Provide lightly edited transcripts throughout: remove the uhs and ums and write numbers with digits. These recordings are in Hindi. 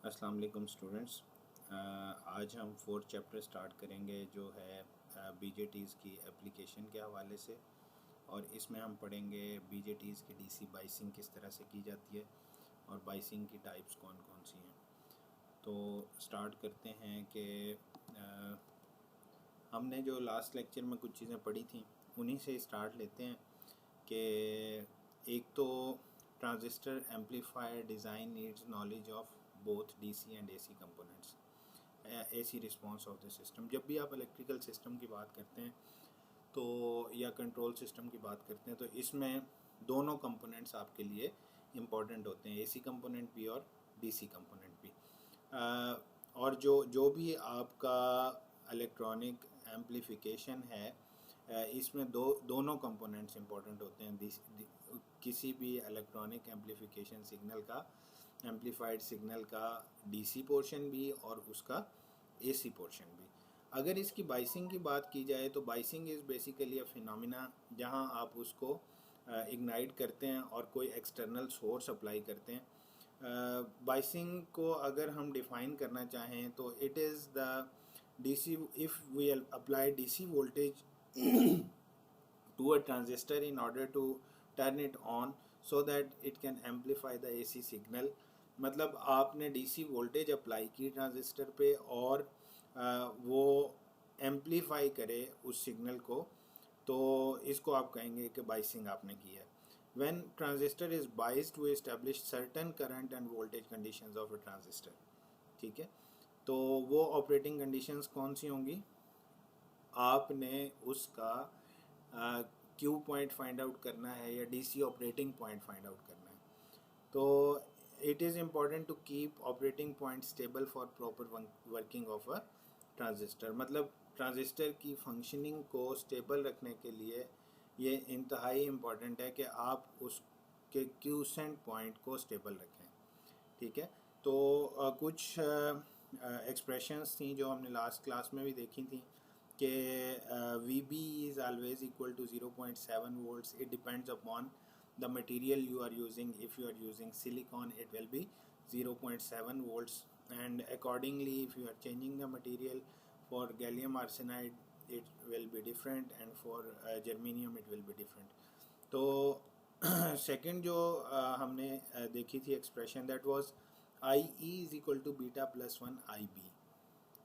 अस्सलाम वालेकुम स्टूडेंट्स। आज हम फोर्थ चैप्टर स्टार्ट करेंगे जो है बीजेटीज़ की एप्लीकेशन के हवाले से, और इसमें हम पढ़ेंगे बीजेटीज़ की डीसी बाइसिंग किस तरह से की जाती है और बाइसिंग की टाइप्स कौन कौन सी हैं। तो स्टार्ट करते हैं कि हमने जो लास्ट लेक्चर में कुछ चीज़ें पढ़ी थी उन्हीं से स्टार्ट लेते हैं कि एक तो transistor amplifier design needs knowledge of both DC and AC components, AC response of the system. जब भी आप इलेक्ट्रिकल सिस्टम की बात करते हैं तो या कंट्रोल सिस्टम की बात करते हैं तो इसमें दोनों कंपोनेंट्स आपके लिए इम्पॉर्टेंट होते हैं, एसी कंपोनेंट भी और डीसी कंपोनेंट भी। और जो भी आपका इलेक्ट्रॉनिक एम्पलीफिकेशन है इसमें दोनों कंपोनेंट्स इंपॉर्टेंट होते हैं। किसी भी इलेक्ट्रॉनिक एम्पलीफिकेशन सिग्नल का, एम्पलीफाइड सिग्नल का डीसी पोर्शन भी और उसका एसी पोर्शन भी। अगर इसकी बाइसिंग की बात की जाए तो biasing is basically a phenomena जहां आप उसको इग्नाइट करते हैं और कोई एक्सटर्नल सोर्स अप्लाई करते हैं। बाइसिंग को अगर हम डिफ़ाइन करना चाहें तो it is the DC, if we apply DC voltage to a transistor in order to turn it on so that it can amplify the AC signal। मतलब आपने डीसी वोल्टेज अप्लाई की ट्रांजिस्टर पे और वो एम्पलीफाई करे उस सिग्नल को, तो इसको आप कहेंगे कि बाइसिंग आपने की है। When transistor is biased we establish certain current and voltage conditions of a transistor। ठीक है, तो वो ऑपरेटिंग कंडीशंस कौन सी होंगी? आपने उसका क्यू पॉइंट फाइंड आउट करना है या DC operating point find out करना है। तो it is important to keep operating point stable for proper working of a transistor. मतलब ट्रांजिस्टर की फंक्शनिंग को स्टेबल रखने के लिए ये इंतहाई इम्पॉर्टेंट है कि आप उसके क्यूसेंट पॉइंट को स्टेबल रखें। ठीक है, तो कुछ एक्सप्रेशंस थी जो हमने लास्ट क्लास में भी देखी थी कि V B is always equal to 0.7 volts। It depends upon the material you are using. If you are using silicon it will be 0.7 volts, and accordingly if you are changing the material for gallium arsenide it will be different, and for germanium it will be different। तो सेकंड जो हमने देखी थी expression, that was I E is equal to beta plus one I B.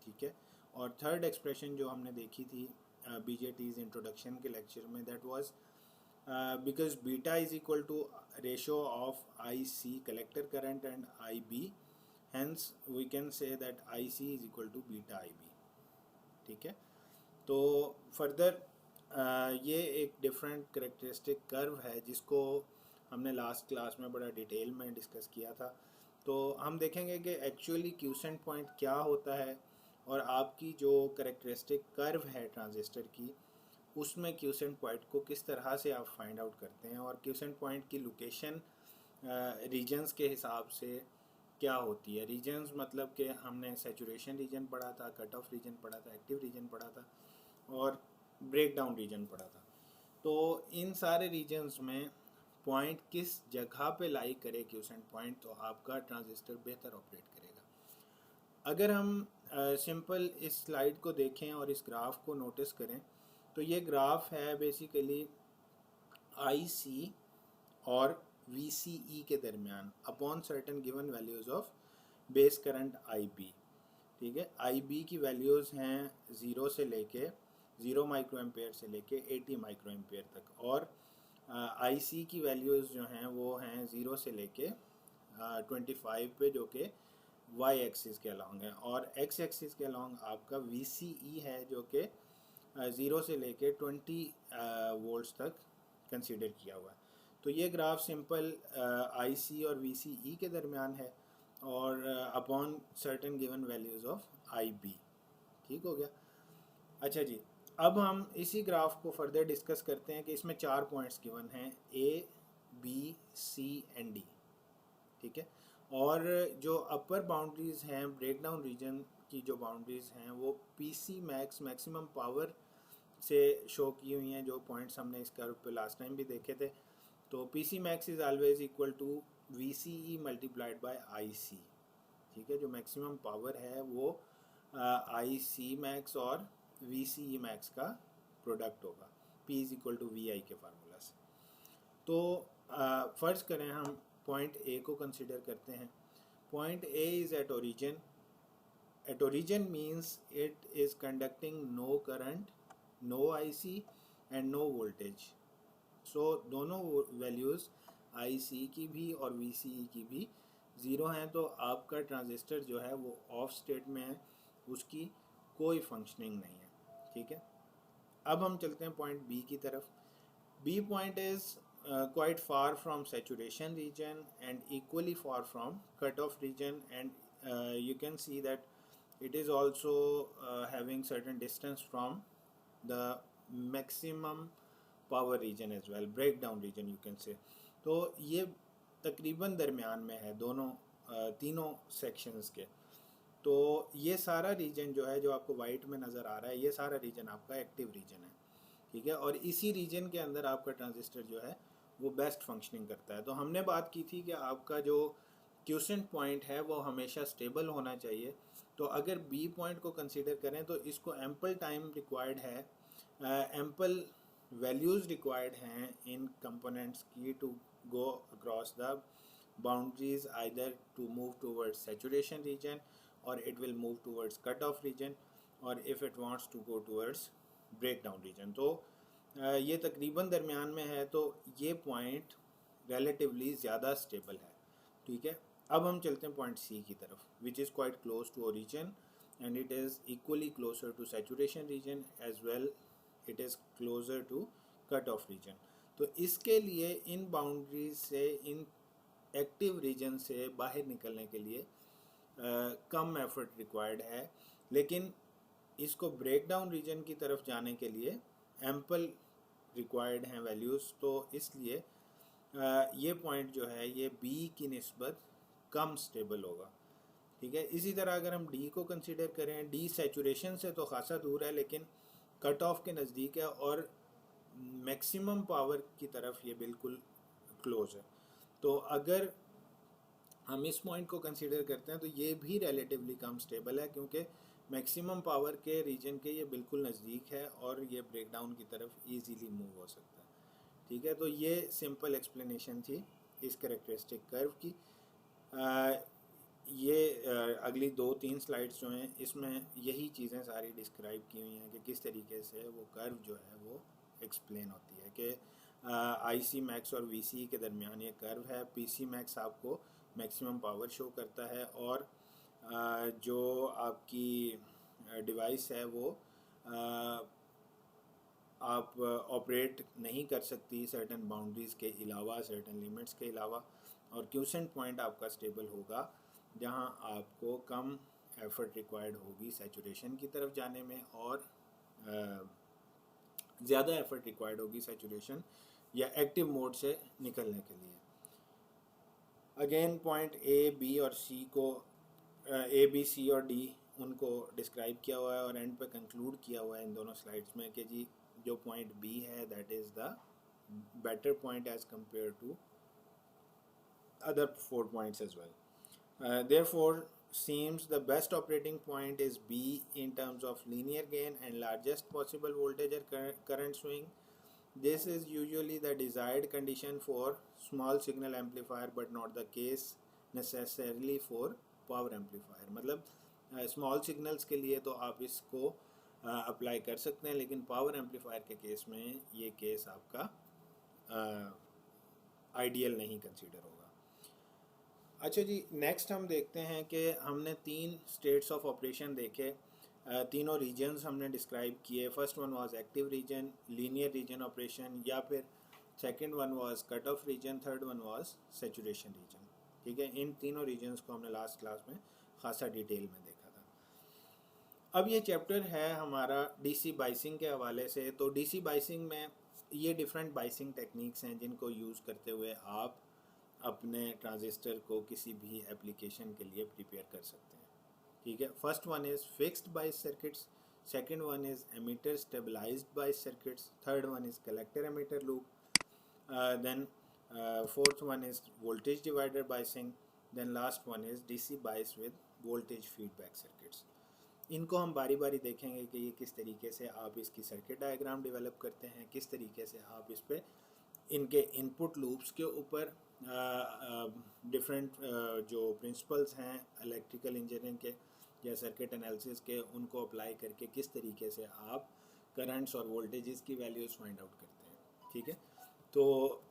ठीक है, और थर्ड एक्सप्रेशन जो हमने देखी थी बीजेटीज इंट्रोडक्शन के लेक्चर में, that was because beta is equal to ratio of IC collector current and IB, hence we can say that IC is equal to beta IB। ठीक है, तो फर्दर ये एक डिफरेंट करेक्टरिस्टिक कर्व है जिसको हमने लास्ट क्लास में बड़ा डिटेल में डिस्कस किया था। तो हम देखेंगे कि एक्चुअली क्यूसेंट पॉइंट क्या होता है और आपकी जो करेक्टरिस्टिक कर्व है ट्रांजिस्टर की उसमें क्यूसेंट पॉइंट को किस तरह से आप फाइंड आउट करते हैं, और क्यूसेंट पॉइंट की लोकेशन रीजन्स के हिसाब से क्या होती है। रीजन्स मतलब कि हमने सैचुरेशन रीजन पढ़ा था, कट ऑफ रीजन पढ़ा था, एक्टिव रीजन पढ़ा था और ब्रेक डाउन रीजन पढ़ा था। तो इन सारे रीजन्स में पॉइंट किस जगह पे लाई करे क्यूसेंट पॉइंट, तो आपका ट्रांजिस्टर बेहतर ऑपरेट करेगा। अगर हम सिंपल इस स्लाइड को देखें और इस ग्राफ को नोटिस करें तो ये ग्राफ है बेसिकली आई सी और वी सी ई के दरमियान upon certain given values of base current I B. ठीक है, आई बी की वैल्यूज़ हैं 0 से लेके 0 माइक्रो एम्पेयर से लेके 80 माइक्रो एम्पेयर तक, और आई सी की वैल्यूज़ जो हैं वो हैं 0 से लेके 25 पे, जो कि वाई एक्सिस के अलॉन्ग है, और एक्स एक्सिस के अलॉन्ग आपका वी सी ई है जो कि 0 से लेके 20 वोल्ट्स तक कंसीडर किया हुआ है। तो ये ग्राफ सिंपल आई सी और वी सी ई के दरमियान है और upon certain given values of I B. ठीक हो गया। अच्छा जी, अब हम इसी ग्राफ को फर्दर डिस्कस करते हैं कि इसमें 4 पॉइंट्स गिवन हैं, A B C and D. ठीक है, और जो अपर बाउंड्रीज़ हैं ब्रेक डाउन रीजन की, जो बाउंड्रीज़ हैं वो P C max maximum power से शो की हुई हैं, जो पॉइंट्स हमने इस कर्व पे लास्ट टाइम भी देखे थे। तो P C max is always equal to V C E multiplied by I C. ठीक है। जो मैक्सिमम पावर है वो IC मैक्स और VCE मैक्स का प्रोडक्ट होगा, P is equal to VI के फार्मूला से। तो फ़र्ज़ करें हम पॉइंट A को कंसिडर करते हैं। Point A is at origin. At origin means it is conducting no current, no IC and no voltage. So दोनों वैल्यूज़ IC की भी और VCE की भी ज़ीरो हैं, तो आपका ट्रांजिस्टर जो है वो ऑफ स्टेट में है, उसकी कोई फंक्शनिंग नहीं है, ठीक है। अब हम चलते हैं पॉइंट B की तरफ। B point is quite far from saturation region and equally far from cutoff region, and you can see that it is also having certain distance from the maximum power region as well, breakdown region you can say। तो ये तकरीबन दरमियान में है दोनों तीनों सेक्शंस के। तो ये सारा रीजन जो है, जो आपको वाइट में नज़र आ रहा है, ये सारा रीजन आपका एक्टिव रीजन है, ठीक है। और इसी रीजन के अंदर आपका ट्रांजिस्टर जो है वो बेस्ट फंक्शनिंग करता है। तो हमने बात की थी कि आपका जो क्यूसेंट पॉइंट है वो हमेशा स्टेबल होना चाहिए। तो अगर B पॉइंट को कंसीडर करें तो इसको एम्पल टाइम रिक्वायर्ड है, एम्पल वैल्यूज़ रिक्वायर्ड हैं इन कंपोनेंट्स की to go across the boundaries, either to move towards saturation region or it will move towards cutoff region, or if it wants to go towards breakdown region। तो ये तकरीबन दरमियान में है, तो ये पॉइंट relatively ज़्यादा स्टेबल है, ठीक है। अब हम चलते हैं पॉइंट C की तरफ, which is quite close to origin and it is equally closer to saturation region as well, it is closer to cutoff region। तो इसके लिए इन बाउंड्रीज से, इन एक्टिव रीजन से बाहर निकलने के लिए कम एफर्ट रिक्वायर्ड है, लेकिन इसको ब्रेक डाउन रीजन की तरफ जाने के लिए एम्पल रिक्वायर्ड हैं वैल्यूज़। तो इसलिए ये पॉइंट जो है ये B की निस्बत कम स्टेबल होगा, ठीक है। इसी तरह अगर हम D को कंसिडर करें, D सैचुरेशन से तो खासा दूर है लेकिन कट ऑफ के नज़दीक है और मैक्सिमम पावर की तरफ ये बिल्कुल क्लोज है। तो अगर हम इस पॉइंट को कंसीडर करते हैं तो ये भी रिलेटिवली कम स्टेबल है, क्योंकि मैक्सिमम पावर के रीजन के ये बिल्कुल नज़दीक है और ये ब्रेकडाउन की तरफ इजीली मूव हो सकता है, ठीक है। तो ये सिंपल एक्सप्लेनेशन थी इस कैरेक्टरिस्टिक कर्व की। ये अगली 2-3 स्लाइड्स जो हैं इसमें यही चीज़ें सारी डिस्क्राइब की हुई हैं कि किस तरीके से वो कर्व जो है वो एक्सप्लेन होती है कि IC मैक्स और VCE के दरमियान ये कर्व है। PC मैक्स आपको मैक्सिमम पावर शो करता है और जो आपकी डिवाइस है वो आप ऑपरेट नहीं कर सकती सर्टन बाउंड्रीज़ के अलावा, सर्टन लिमिट्स के अलावा। और क्यूसेंट पॉइंट आपका स्टेबल होगा जहां आपको कम एफर्ट रिक्वायर्ड होगी सैचुरेशन की तरफ जाने में और ज़्यादा एफर्ट रिक्वायर्ड होगी सैचुरेशन या एक्टिव मोड से निकलने के लिए। अगेन पॉइंट A, B और C को A, B, C और D उनको डिस्क्राइब किया हुआ है और एंड पे कंक्लूड किया हुआ है इन दोनों स्लाइड्स में कि जी जो पॉइंट B है that is the better point as compare to other 4 points as well. Therefore, seems the best operating point is B in terms of linear gain and largest possible voltage or current swing. This is usually the desired condition for small signal amplifier, but not the case necessarily for power amplifier. मतलब small signals के लिए तो आप इसको अप्लाई कर सकते हैं, लेकिन पावर एम्पलीफायर के केस में ये केस आपका आइडियल नहीं कंसीडर होगा। अच्छा जी, नेक्स्ट हम देखते हैं कि हमने 3 स्टेट्स ऑफ ऑपरेशन देखे, तीनों रीजन्स हमने डिस्क्राइब किए। First one was active region, linear region operation, या फिर second one was cut off region, third one was saturation region, ठीक है। इन तीनों रीजन्स को हमने लास्ट क्लास में खासा डिटेल में देखा था। अब ये चैप्टर है हमारा DC बाइसिंग के हवाले से। तो DC बाइसिंग में ये डिफरेंट बाइसिंग टेक्निक्स हैं जिनको यूज़ करते हुए आप अपने ट्रांजिस्टर को किसी भी एप्लीकेशन के लिए प्रिपेयर कर सकते हैं, ठीक है। First one is fixed bias circuits, second one is emitter stabilised bias circuits, third one is collector emitter loop, then fourth one is voltage divider biasing, then last one is DC bias with voltage feedback circuits. इनको हम बारी बारी देखेंगे कि ये किस तरीके से आप इसकी सर्किट डायग्राम डेवलप करते हैं, किस तरीके से आप इस पे इनके इनपुट लूप्स के ऊपर डिफरेंट जो प्रिंसिपल्स हैं इलेक्ट्रिकल इंजीनियरिंग के या सर्किट एनालिसिस के, उनको अप्लाई करके किस तरीके से आप करंट्स और वोल्टेजेस की वैल्यूज़ फाइंड आउट करते हैं। ठीक है, तो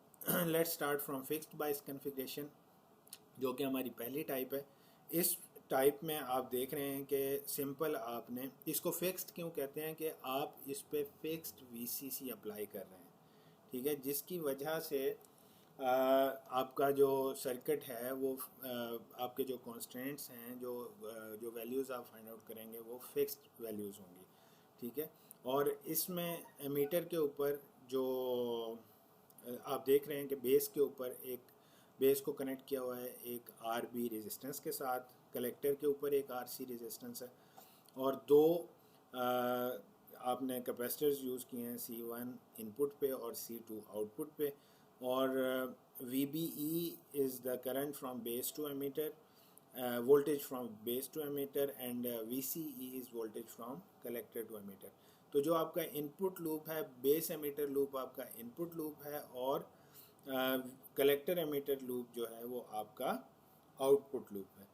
let's start from fixed bias configuration, जो कि हमारी पहली टाइप है। इस टाइप में आप देख रहे हैं कि सिंपल आपने इसको फिक्स्ड क्यों कहते हैं कि आप इस पे फिक्स्ड वीसीसी अप्लाई कर रहे हैं। ठीक है, जिसकी वजह से आपका जो सर्किट है वो आपके जो कॉन्स्टेंट्स हैं, जो वैल्यूज़ आप फाइंड आउट करेंगे वो फिक्स्ड वैल्यूज़ होंगी। ठीक है, और इसमें एमीटर के ऊपर जो आप देख रहे हैं कि बेस के ऊपर एक बेस को कनेक्ट किया हुआ है एक आरबी रेजिस्टेंस के साथ, कलेक्टर के ऊपर एक आरसी रेजिस्टेंस है, और दो आपने कैपेसिटर्स यूज़ किए हैं, C1 इनपुट पे और C2 आउटपुट पे, और VBE is the current from base to emitter, voltage from base to emitter, and VCE is voltage from collector to emitter। तो जो आपका इनपुट लूप है, बेस एमीटर लूप आपका इनपुट लूप है, और कलेक्टर एमीटर लूप जो है वो आपका आउटपुट लूप है।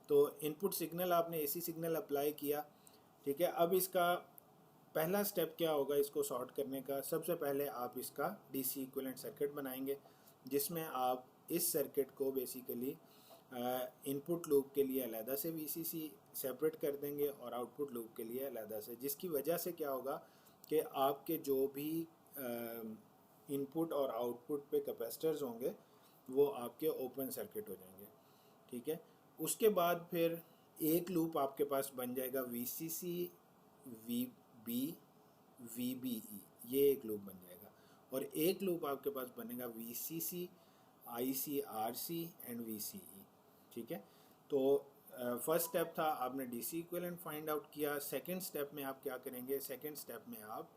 तो इनपुट सिग्नल आपने एसी सिग्नल अप्लाई किया। ठीक है, अब इसका पहला स्टेप क्या होगा इसको सॉर्ट करने का? सबसे पहले आप इसका डीसी इक्विवेलेंट सर्किट बनाएंगे, जिसमें आप इस सर्किट को बेसिकली इनपुट लूप के लिए अलहदा से वीसीसी सेपरेट कर देंगे और आउटपुट लूप के लिए अलहदा से, जिसकी वजह से क्या होगा कि आपके जो भी इनपुट और आउटपुट पे कैपेसिटर्स होंगे वो आपके ओपन सर्किट हो जाएंगे। ठीक है, उसके बाद फिर एक लूप आपके पास बन जाएगा वीसीसी वीबी वीबीई, ये एक लूप बन जाएगा, और एक लूप आपके पास बनेगा वीसीसी आईसीआरसी एंड वीसीई। ठीक है, तो फर्स्ट स्टेप था आपने डीसी इक्विवेलेंट फाइंड आउट किया। सेकंड स्टेप में आप क्या करेंगे? सेकंड स्टेप में आप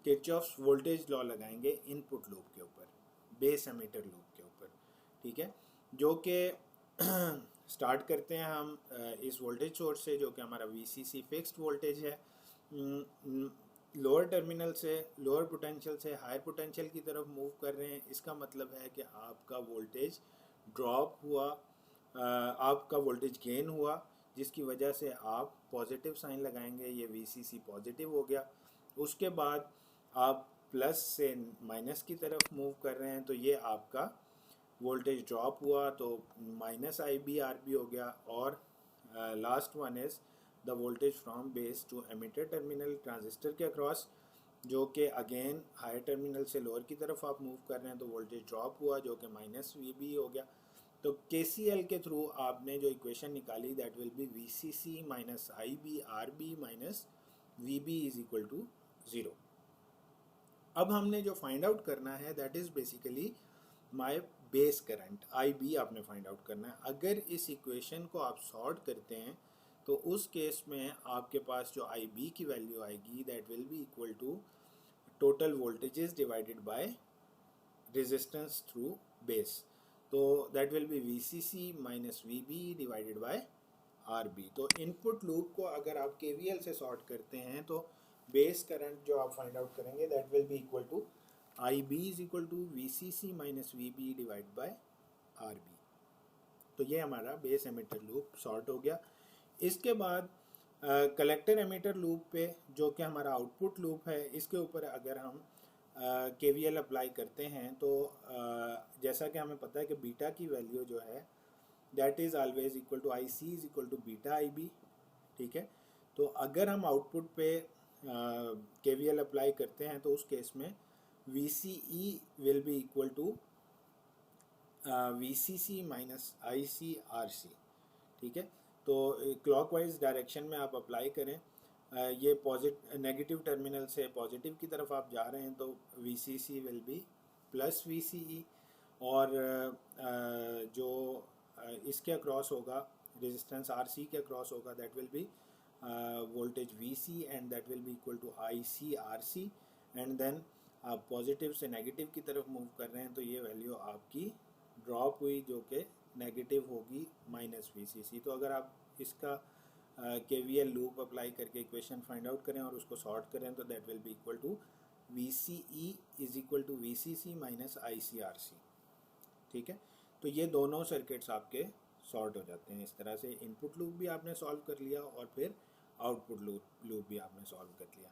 किरचॉफ्स वोल्टेज लॉ लगाएंगे इनपुट लूप के ऊपर, बेस एमीटर लूप के ऊपर। ठीक है, जो कि स्टार्ट करते हैं हम इस वोल्टेज सोर्स से, जो कि हमारा वीसीसी फिक्स्ड वोल्टेज है, लोअर टर्मिनल से, लोअर पोटेंशियल से हायर पोटेंशियल की तरफ मूव कर रहे हैं। इसका मतलब है कि आपका वोल्टेज ड्रॉप हुआ, आपका वोल्टेज गेन हुआ, जिसकी वजह से आप पॉजिटिव साइन लगाएंगे, ये वीसीसी पॉजिटिव हो गया। उसके बाद आप प्लस से माइनस की तरफ मूव कर रहे हैं, तो ये आपका वोल्टेज ड्रॉप हुआ, तो माइनस IB RB हो गया। और last one is the voltage from base to emitter terminal transistor के अक्रॉस, जो कि अगेन हायर टर्मिनल से लोअर की तरफ आप मूव कर रहे हैं, तो वोल्टेज ड्रॉप हुआ, जो कि माइनस VB हो गया। तो KCL के थ्रू आपने जो इक्वेशन निकाली, that will be VCC minus IB RB minus VB is equal to 0। अब हमने जो फाइंड आउट करना है that is basically my base current IB आपने फाइंड आउट करना है। अगर इस इक्वेशन को आप सॉर्ट करते हैं तो उस केस में आपके पास जो IB की वैल्यू आएगी that will be equal to total voltages divided by resistance through base, तो that will be VCC minus VB divided by RB। तो इनपुट लूप को अगर आप KVL से सॉर्ट करते हैं तो बेस करंट जो आप फाइंड आउट करेंगे that will be equal to IB is equal to VCC minus VB divide by RB। तो ये हमारा बेस एमिटर लूप सॉर्ट हो गया। इसके बाद कलेक्टर एमिटर लूप पे, जो कि हमारा आउटपुट लूप है, इसके ऊपर अगर हम KVL अप्लाई करते हैं तो जैसा कि हमें पता है कि बीटा की वैल्यू जो है that is always equal to IC is equal to beta IB। ठीक है, तो अगर हम आउटपुट पे KVL अप्लाई करते हैं तो उस केस में VCE will be equal to VCC minus ICRC। ठीक है, तो क्लॉकवाइज डायरेक्शन में आप अप्लाई करें, ये नेगेटिव टर्मिनल से पॉजिटिव की तरफ आप जा रहे हैं तो VCC will be plus VCE, और जो इसके अक्रॉस होगा रेजिस्टेंस RC के अक्रॉस होगा that will be voltage VC and that will be equal to ICRC। And then आप पॉजिटिव से नेगेटिव की तरफ मूव कर रहे हैं तो ये वैल्यू आपकी ड्रॉप हुई, जो कि नेगेटिव होगी माइनस VCC। तो अगर आप इसका KVL लूप अप्लाई करके इक्वेशन फाइंड आउट करें और उसको सॉर्ट करें तो that will be equal to VCE is equal to VCC minus ICRC। ठीक है, तो ये दोनों सर्किट्स आपके सॉर्ट हो जाते हैं। इस तरह से इनपुट लूप भी आपने सॉल्व कर लिया और फिर आउटपुट लूप भी आपने सॉल्व कर लिया।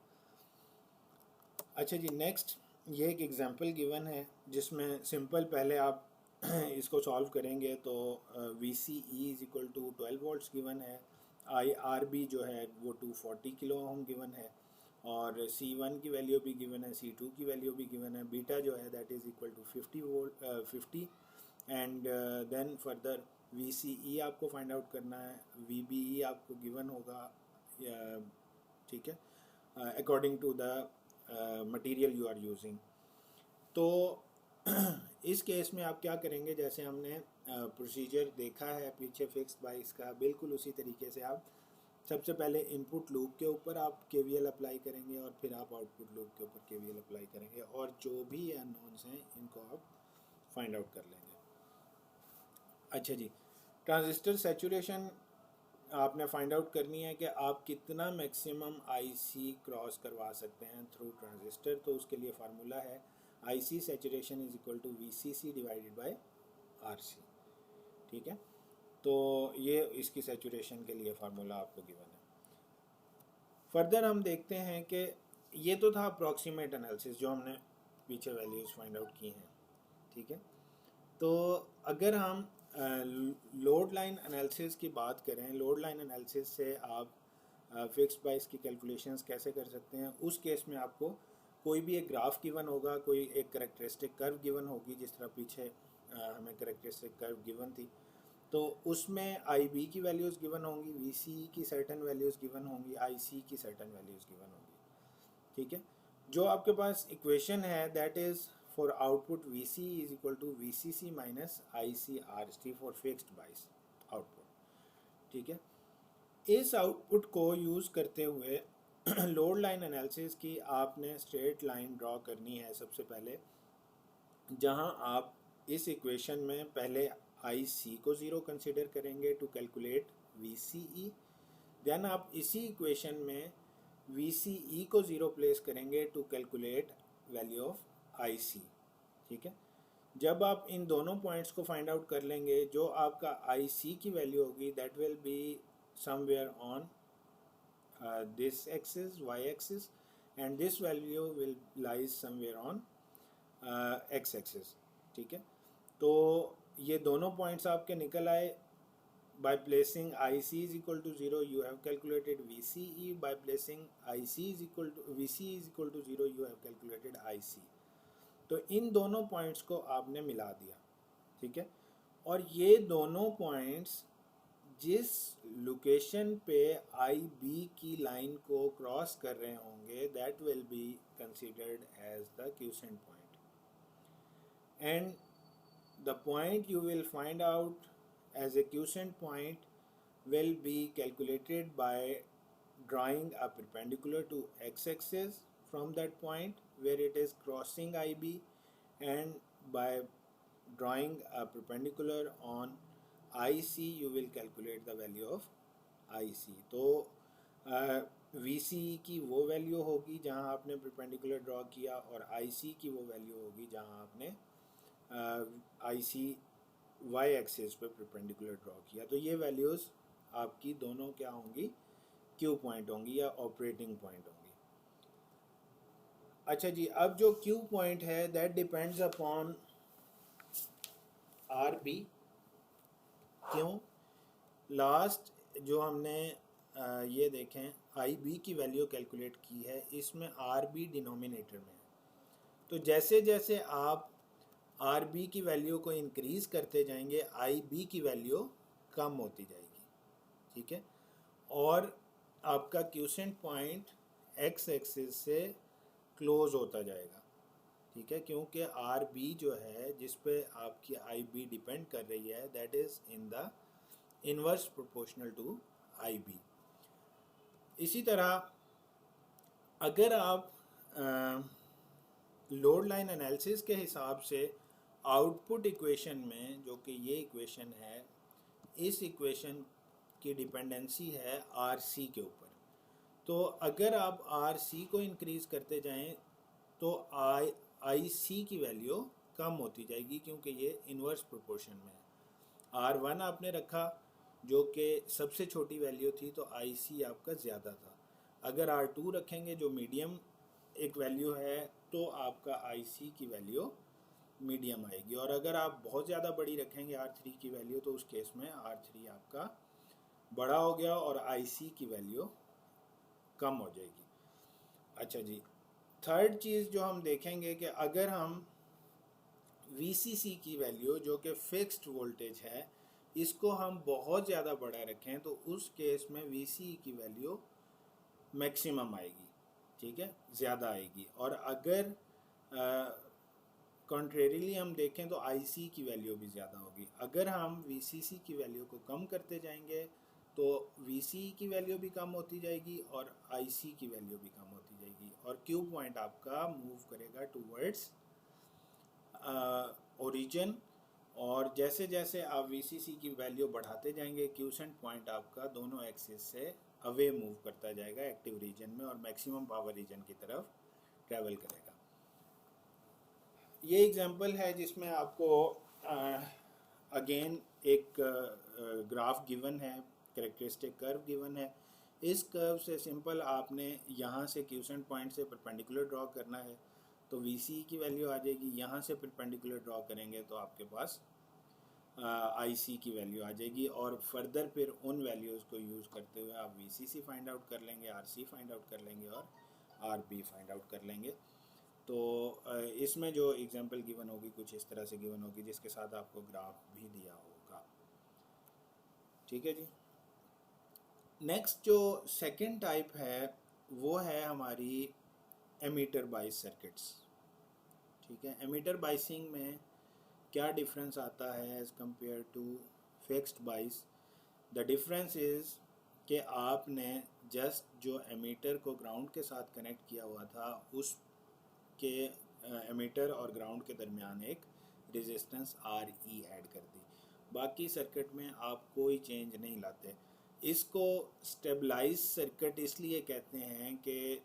अच्छा जी, नेक्स्ट ये एक एग्जांपल गिवन है जिसमें सिंपल पहले आप इसको सॉल्व करेंगे तो VCE is equal to 12 volts given है, IRB जो है वो 240 किलो ओम गिवन है, और C1 की वैल्यू भी गिवन है, C2 की वैल्यू भी गिवन है, बीटा जो है that is equal to 50 and then further VCE आपको फाइंड आउट करना है, VBE आपको गिवन होगा, ठीक है, according to the material you are using. तो इस केस में आप क्या करेंगे, जैसे हमने प्रोसीजर देखा है पीछे फिक्स्ड बाइस का, बिल्कुल उसी तरीके से आप सबसे पहले इनपुट लूप के ऊपर आप KVL अप्लाई करेंगे और फिर आप आउटपुट लूप के ऊपर KVL अप्लाई करेंगे और जो भी अननोन्स हैं इनको आप फाइंड आउट कर लेंगे। अच्छा जी, ट्रांजिस्टर सैचुरेशन आपने फाइंड आउट करनी है कि आप कितना मैक्सिमम IC क्रॉस करवा सकते हैं थ्रू ट्रांजिस्टर। तो उसके लिए फार्मूला है IC saturation is equal to VCC divided by RC। ठीक है, तो ये इसकी सैचुरेशन के लिए फार्मूला आपको गिवन है। फर्दर हम देखते हैं कि ये तो था अप्रॉक्सीमेट एनालिसिस जो हमने पीछे वैल्यूज़ फाइंड आउट की हैं। ठीक है, तो अगर हम लोड लाइन एनालिसिस की बात करें, लोड लाइन एनालिसिस से आप फिक्स्ड बाइस की कैलकुलेशंस कैसे कर सकते हैं। उस केस में आपको कोई भी एक ग्राफ गिवन होगा, कोई एक करेक्टरिस्टिक कर्व गिवन होगी, जिस तरह पीछे हमें करेक्टरिस्टिक कर्व गिवन थी, तो उसमें IB की वैल्यूज़ गिवन होंगी, VCE की सर्टन वैल्यूज़ गिवन होंगी, IC की सर्टन वैल्यूज़ गिवन होंगी। ठीक है, जो आपके पास इक्वेशन है that is for output VCE is equal to VCC minus ICRC for fixed bias output। ठीक है, इस आउटपुट को यूज़ करते हुए लोड लाइन एनालिसिस की आपने स्ट्रेट लाइन ड्रॉ करनी है सबसे पहले, जहां आप इस इक्वेशन में पहले IC को ज़ीरो कंसिडर करेंगे टू कैलकुलेट VCE, देन आप इसी इक्वेशन में VCE को ज़ीरो प्लेस करेंगे to calculate value of IC। ठीक है, जब आप इन दोनों पॉइंट्स को फाइंड आउट कर लेंगे, जो आपका IC की वैल्यू होगी that will be somewhere on this axis Y axis and this value will lies somewhere on X axis. ठीक है, तो ये दोनों पॉइंट्स आपके निकल आए। by placing IC is equal to 0 you have calculated VCE, by placing VCE is equal to 0 you have calculated IC। तो इन दोनों पॉइंट्स को आपने मिला दिया। ठीक है, और ये दोनों पॉइंट्स जिस लोकेशन पे IB की लाइन को क्रॉस कर रहे होंगे that will be considered as the quiescent point, and the point you will find out as a quiescent point will be calculated by drawing a perpendicular to x-axis from that point where it is crossing IB, and by drawing a perpendicular on IC you will calculate the value of IC। तो VCE की वो वैल्यू होगी जहाँ आपने perpendicular ड्रॉ किया, और IC की वो वैल्यू होगी जहाँ आपने IC Y एक्सिस पे परपेंडिकुलर ड्रॉ किया। तो ये वैल्यूज़ आपकी दोनों क्या होंगी, Q पॉइंट होंगी या ऑपरेटिंग पॉइंट होंगी। अच्छा जी, अब जो Q पॉइंट है दैट डिपेंड्स अपॉन RB। क्यों? लास्ट जो हमने ये देखें IB की वैल्यू कैलकुलेट की है, इसमें RB डिनोमिनेटर में है, तो जैसे जैसे आप RB की वैल्यू को इंक्रीज़ करते जाएंगे IB की वैल्यू कम होती जाएगी। ठीक है, और आपका क्यूसेंट पॉइंट X एक्सिस से क्लोज होता जाएगा। ठीक है, क्योंकि RB जो है जिस पे आपकी IB डिपेंड कर रही है that is in the inverse proportional to IB। इसी तरह अगर आप लोड लाइन एनालिसिस के हिसाब से आउटपुट इक्वेशन में जो कि ये इक्वेशन है, इस इक्वेशन की डिपेंडेंसी है आर सी के ऊपर। तो अगर आप आर सी को इंक्रीज़ करते जाएं तो आई सी की वैल्यू कम होती जाएगी, क्योंकि ये इन्वर्स प्रोपोर्शन में है। आर वन आपने रखा जो कि सबसे छोटी वैल्यू थी, तो आई सी आपका ज़्यादा था। अगर आर टू रखेंगे जो मीडियम एक वैल्यू है, तो आपका आई सी की वैल्यू मीडियम आएगी। और अगर आप बहुत ज़्यादा बड़ी रखेंगे आर थ्री की वैल्यू, तो उस केस में आर थ्री आपका बड़ा हो गया और आई सी की वैल्यू कम हो जाएगी। अच्छा जी, थर्ड चीज़ जो हम देखेंगे कि अगर हम VCC की वैल्यू जो कि फिक्स्ड वोल्टेज है, इसको हम बहुत ज़्यादा बड़ा रखें, तो उस केस में VCE की वैल्यू मैक्सिमम आएगी, ठीक है, ज़्यादा आएगी। और अगर कॉन्ट्रेरीली हम देखें तो IC की वैल्यू भी ज़्यादा होगी। अगर हम VCC की वैल्यू को कम करते जाएंगे तो VCE की वैल्यू भी कम होती जाएगी और IC की वैल्यू भी कम होती जाएगी, और Q पॉइंट आपका मूव करेगा टूवर्ड्स ओरिजिन। और जैसे जैसे आप VCC की वैल्यू बढ़ाते जाएंगे, क्यूसेंट पॉइंट आपका दोनों एक्सिस से अवे मूव करता जाएगा एक्टिव रीजन में और मैक्सिमम पावर रीजन की तरफ ट्रैवल करेगा। ये एग्जांपल है जिसमें आपको अगेन एक ग्राफ गिवन है, कैरेक्टरिस्टिक कर्व गिवन है। इस कर्व से सिंपल आपने यहाँ से क्यूसेंट पॉइंट से परपेंडिकुलर ड्रॉ करना है, तो VCE की वैल्यू आ जाएगी। यहाँ से परपेंडिकुलर ड्रॉ करेंगे तो आपके पास IC की वैल्यू आ जाएगी, और फर्दर फिर उन वैल्यूज़ को यूज़ करते हुए आप VCC फाइंड आउट कर लेंगे, RC फाइंड आउट कर लेंगे और RB फाइंड आउट कर लेंगे। तो इसमें जो एग्जांपल गिवन होगी कुछ इस तरह से गिवन होगी, जिसके साथ आपको ग्राफ भी दिया होगा, ठीक है जी। नेक्स्ट जो सेकंड टाइप है वो है हमारी एमीटर बाइस सर्किट्स, ठीक है। एमीटर बाइसिंग में क्या डिफरेंस आता है एज़ कंपेयर टू फिक्स्ड बाइस? द डिफरेंस इज़ कि आपने जस्ट जो एमीटर को ग्राउंड के साथ कनेक्ट किया हुआ था, उस के एमीटर और ग्राउंड के दरमियान एक रेजिस्टेंस RE ऐड कर दी। बाकी सर्किट में आप कोई चेंज नहीं लाते। इसको स्टेबलाइज सर्किट इसलिए कहते हैं कि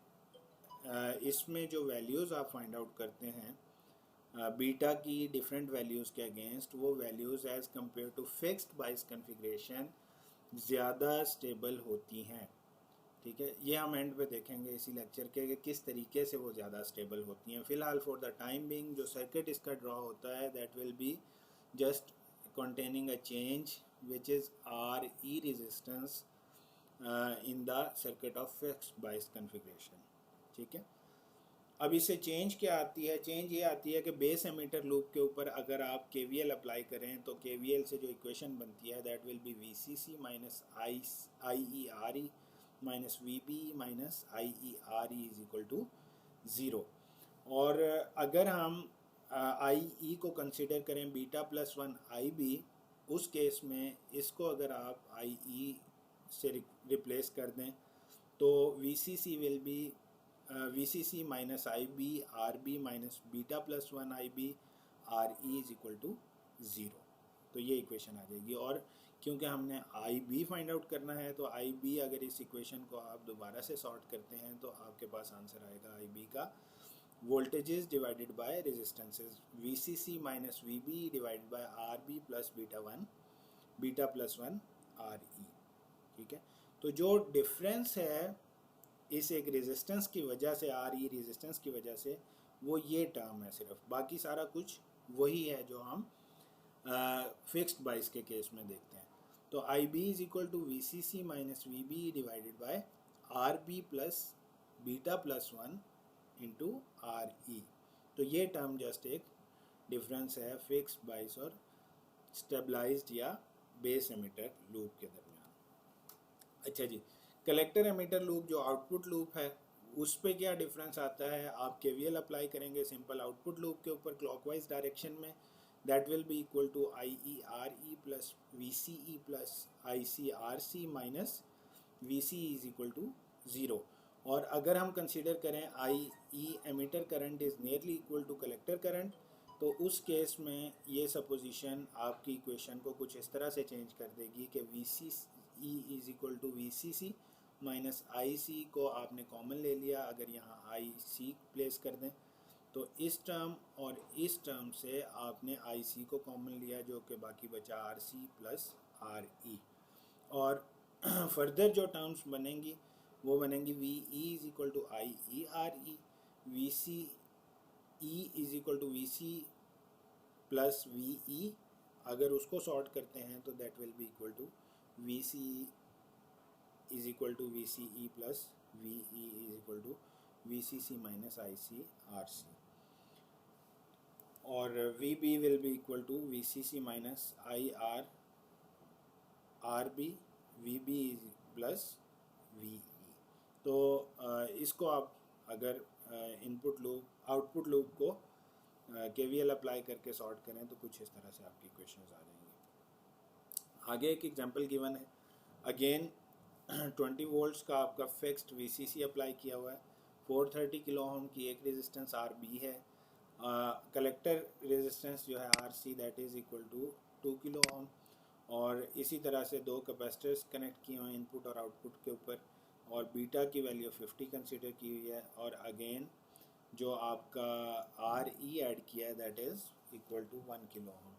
इसमें जो वैल्यूज़ आप फाइंड आउट करते हैं बीटा की डिफरेंट वैल्यूज़ के अगेंस्ट, वो values as compare to fixed bias configuration ज़्यादा स्टेबल होती हैं, ठीक है। ये हम एंड पे देखेंगे इसी लेक्चर के कि किस तरीके से वो ज़्यादा स्टेबल होती हैं। फ़िलहाल फॉर द टाइम बिंग जो सर्किट इसका ड्रॉ होता है that will be just containing a change which is RE resistance in the circuit of fixed bias configuration, ठीक है। अब इससे चेंज क्या आती है? चेंज ये आती है कि बेस एमीटर लूप के ऊपर अगर आप KVL अप्लाई करें तो KVL से जो इक्वेशन बनती है that will be VCC minus IERE minus VB minus IERE is equal to 0। और अगर हम IE को कंसिडर करें बीटा प्लस 1 IB, उस केस में इसको अगर आप IE से रिप्लेस कर दें तो VCC will be VCC minus IB RB minus beta plus 1 IB RE is equal to 0। तो ये इक्वेशन आ जाएगी। और क्योंकि हमने IB फाइंड आउट करना है तो IB अगर इस इक्वेशन को आप दोबारा से सॉर्ट करते हैं तो आपके पास आंसर आएगा IB का voltages divided bye resistances, VCC minus VB divided by RB plus beta plus 1 RE, ठीक है। तो जो डिफरेंस है इस एक रेजिस्टेंस की वजह से, RE रेजिस्टेंस की वजह से, वो ये टर्म है सिर्फ, बाकी सारा कुछ वही है जो हम फिक्स्ड बाइस के केस में देखते हैं। तो IB is equal to VCC minus VB divided by RB plus beta plus 1 into RE। तो ये टर्म जस्ट एक डिफरेंस है फिक्स्ड बाइस और स्टेबलाइज्ड या बेस एमीटर लूप के दरमियान। अच्छा जी, कलेक्टर एमीटर लूप जो आउटपुट लूप है उस पे क्या डिफरेंस आता है? आप KVL अप्लाई करेंगे सिंपल आउटपुट लूप के ऊपर क्लॉकवाइज डायरेक्शन में, that will be equal to IERE plus VCE plus ICRC minus VCE is equal to 0। और अगर हम कंसीडर करें IE emitter current is nearly equal to collector current, तो उस केस में ये सपोजिशन आपकी इक्वेशन को कुछ इस तरह से चेंज कर देगी कि V C E is equal to V C C minus I C को आपने कॉमन ले लिया, अगर यहाँ आई सी प्लेस कर दें तो इस टर्म और इस टर्म से आपने आई सी को कॉमन लिया, जो कि बाकी बचा R C plus R E. और फर्दर जो टर्म्स बनेंगी वो बनेंगी V E is equal to I E R E, V C E is equal to V C plus V E. अगर उसको सॉर्ट करते हैं तो that will be equal to V C is equal to V C E plus V E is equal to V C C minus I C R C, और we B will be equal to V C C minus I R R B V B plus V E. तो इसको आप अगर इनपुट लूप आउटपुट लूप को KVL अप्लाई करके सॉर्ट करें तो कुछ इस तरह से आपकी इक्वेशंस आ जाएंगी। आगे एक एग्जांपल गिवन है, अगेन 20 वोल्ट्स का आपका फिक्स्ड VCC अप्लाई किया हुआ है, 430 किलो ओम की एक रेजिस्टेंस RB है, कलेक्टर रेजिस्टेंस जो है RC that is equal to 2 kilo ohm, और इसी तरह से दो कैपेसिटर्स कनेक्ट किए हुए हैं इनपुट और आउटपुट के ऊपर, और बीटा की वैल्यू 50 कंसीडर की हुई है, और अगेन जो आपका RE ऐड किया है that is equal to 1 kilo ohm.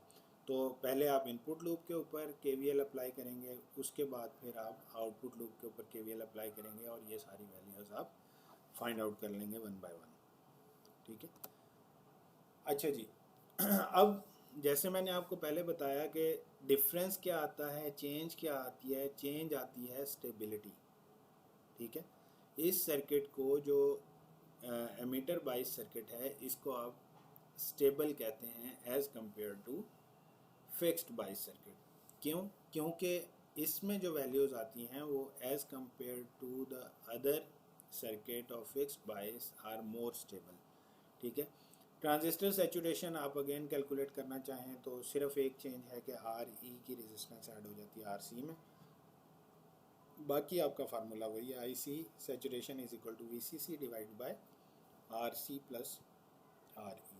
तो पहले आप इनपुट लूप के ऊपर KVL अप्लाई करेंगे, उसके बाद फिर आप आउटपुट लूप के ऊपर KVL अप्लाई करेंगे, और ये सारी वैल्यूज़ आप फाइंड आउट कर लेंगे वन बाय वन। ठीक है, अच्छा जी। अब जैसे मैंने आपको पहले बताया कि डिफरेंस क्या आता है, चेंज क्या आती है, चेंज आती है स्टेबिलिटी। ठीक है, इस सर्किट को जो एमीटर बाइस सर्किट है इसको आप स्टेबल कहते हैं as compare to fixed bias circuit. क्यों? क्योंकि इसमें जो वैल्यूज़ आती हैं वो as compare to the other circuit of fixed bias are more stable. ठीक है, ट्रांजिस्टर सैचुरेशन आप अगेन कैलकुलेट करना चाहें तो सिर्फ एक चेंज है कि RE की रेजिस्टेंस ऐड हो जाती है RC में, बाकी आपका फार्मूला वही है, IC saturation is equal to VCC divide by RC plus RE।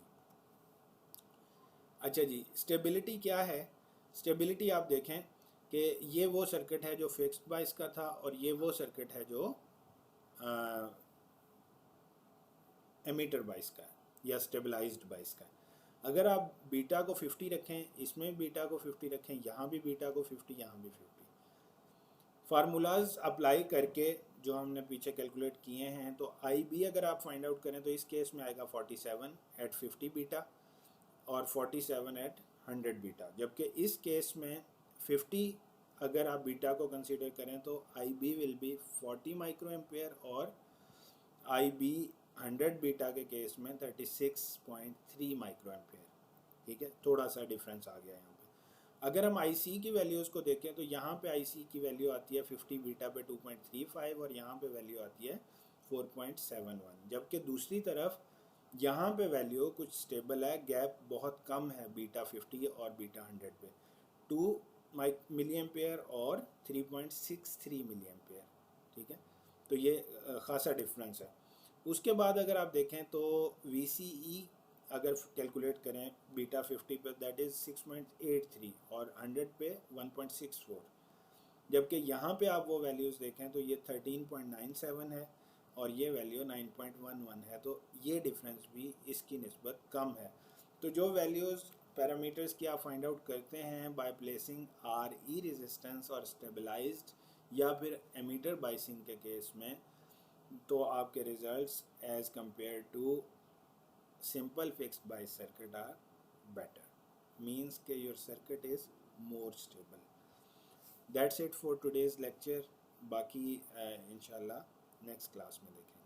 अच्छा जी, स्टेबिलिटी क्या है? स्टेबिलिटी आप देखें कि ये वो सर्किट है जो फिक्स्ड बाइस का था, और ये वो सर्किट है जो एमीटर बाइस का है या स्टेबलाइज्ड बाइस का है। अगर आप बीटा को 50 रखें, इसमें बीटा को 50 रखें, यहाँ भी बीटा को 50, यहाँ भी 50, फार्मूलाज अप्लाई करके जो हमने पीछे कैलकुलेट किए हैं, तो IB अगर आप फाइंड आउट करें तो इस केस में आएगा 47 एट 50 बीटा और 47 एट 100 बीटा, जबकि इस केस में 50 अगर आप बीटा को कंसीडर करें तो IB will be 40 micro ampere, और IB 100 बीटा के केस में 36.3 माइक्रो एम्पेयर। ठीक है, थोड़ा सा डिफरेंस आ गया यहाँ पे। अगर हम IC की वैल्यूज़ को देखें तो यहाँ पे IC की वैल्यू आती है 50 बीटा पे 2.35, और यहाँ पे वैल्यू आती है 4.71, जबकि दूसरी तरफ यहाँ पे वैल्यू कुछ स्टेबल है, गैप बहुत कम है बीटा 50 और बीटा 100 पे, 2 मिली एम्पेयर और 3.63 मिली एम्पेयर। ठीक है, तो ये ख़ासा डिफरेंस है। उसके बाद अगर आप देखें तो VCE अगर कैलकुलेट करें बीटा 50 पे दैट इज़ 6.83 और 100 पे 1.64, जबकि यहाँ पे आप वो वैल्यूज़ देखें तो ये 13.97 है और ये वैल्यू 9.11 है, तो ये डिफरेंस भी इसकी निस्बत कम है। तो जो वैल्यूज़ पैरामीटर्स की आप फाइंड आउट करते हैं बाय प्लेसिंग RE रेजिस्टेंस और स्टेबलाइज्ड या फिर एमीटर बाइसिंग के केस में, तो आपके results as compare to simple fixed bias circuit are better, means that your circuit is more stable. That's it for today's lecture. बाकी इंशाल्लाह नेक्स्ट क्लास में देखें।